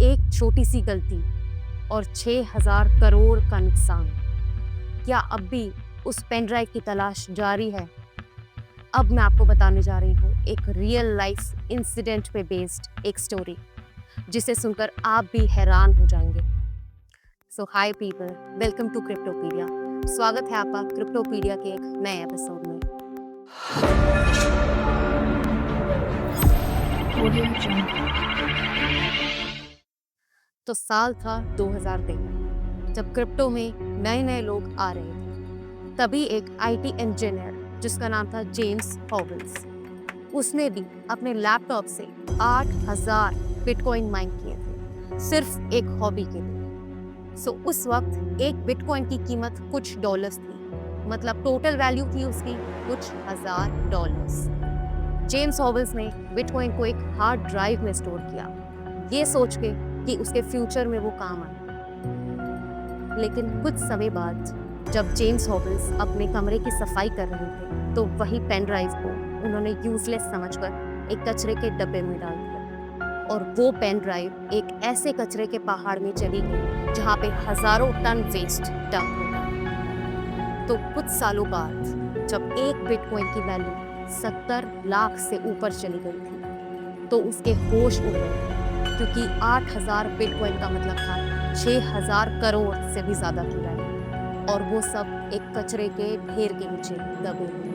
एक छोटी सी गलती और 6,000 करोड़ का नुकसान। क्या अब भी उस पेन ड्राइव की तलाश जारी है? अब मैं आपको बताने जा रही हूँ एक रियल लाइफ इंसिडेंट पे बेस्ड एक स्टोरी, जिसे सुनकर आप भी हैरान हो जाएंगे। सो हाय पीपल, वेलकम टू क्रिप्टोपीडिया। स्वागत है आपका क्रिप्टोपीडिया के एक नए एपिसोड में। तो साल था 2013, जब क्रिप्टो में नए नए लोग आ रहे थे। तभी एक आईटी इंजीनियर जिसका नाम था जेम्स हॉवेल्स, उसने भी अपने लैपटॉप से 8,000 बिटकॉइन माइन किए थे, सिर्फ एक हॉबी के लिए। उस वक्त एक बिटकॉइन की कीमत कुछ डॉलर्स थी, मतलब टोटल वैल्यू थी उसकी कुछ $1,000। जेम्स हॉवेल्स ने बिटकॉइन को एक हार्ड ड्राइव में स्टोर किया, ये सोच के कि उसके फ्यूचर में वो काम आए। लेकिन कुछ समय बाद जब जेम्स हॉवेल्स अपने कमरे की सफाई कर रहे थे, तो वही पेन ड्राइव को उन्होंने यूजलेस समझकर एक कचरे के डब्बे में डाल दिया। और वो पेन ड्राइव एक ऐसे कचरे के पहाड़ में चली गई जहाँ पे हजारों टन वेस्ट डंप होता है। तो कुछ सालों बाद जब एक बिटकॉइन की वैल्यू 70 लाख से ऊपर चली गई थी, तो उसके होश उड़ गए, क्योंकि 8,000 बिटकॉइन का मतलब था 6,000 करोड़ से भी ज्यादा की वैल्यू, और वो सब एक कचरे के ढेर के नीचे दबे हुए।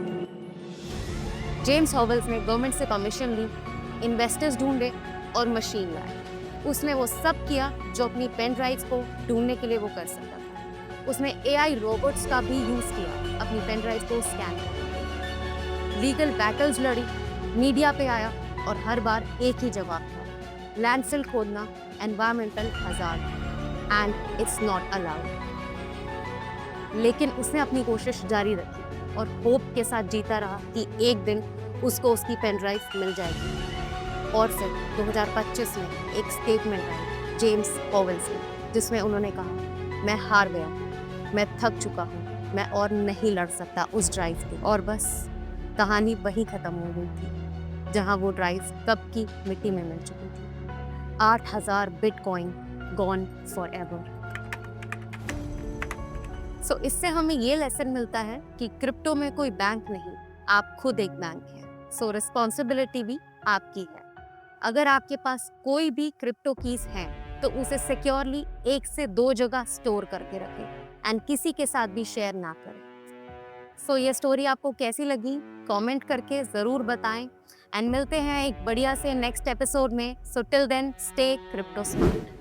जेम्स हॉवेल्स ने गवर्नमेंट से परमिशन ली, इन्वेस्टर्स ढूंढे और मशीन लाए। उसने वो सब किया जो अपनी पेन ड्राइव्स को ढूंढने के लिए वो कर सकता था। उसने एआई रोबोट्स का भी यूज किया अपनी पेन ड्राइव को स्कैन करने के लिए। लीगल बैटल्स लड़ी, मीडिया पे आया, और हर बार एक ही जवाब था, लैंडफिल खोदना environmental hazard and it's not allowed. लेकिन उसने अपनी कोशिश जारी रखी और होप के साथ जीता रहा कि एक दिन उसको उसकी पेन ड्राइव मिल जाएगी। और फिर 2025 में एक स्टेटमेंट आई जेम्स हॉवेल्स की, जिसमें उन्होंने कहा, मैं हार गया, मैं थक चुका हूँ, मैं और नहीं लड़ सकता उस ड्राइव की। और बस कहानी वही खत्म हो गई थी, जहाँ वो ड्राइव कब की मिट्टी में मिल चुकी थी। 8,000 बिटकॉइन गॉन फॉर एवर। इससे हमें ये लेसन मिलता है कि क्रिप्टो में कोई बैंक नहीं, आप खुद एक बैंक है। रिस्पॉन्सिबिलिटी भी आपकी है। अगर आपके पास कोई भी क्रिप्टो कीज हैं, तो उसे सिक्योरली 1 से 2 जगह स्टोर करके रखें एंड किसी के साथ भी शेयर ना करें। ये स्टोरी आपको कैसी लगी, कमेंट करके जरूर बताएं, एंड मिलते हैं एक बढ़िया से नेक्स्ट एपिसोड में। Till then stay crypto smart.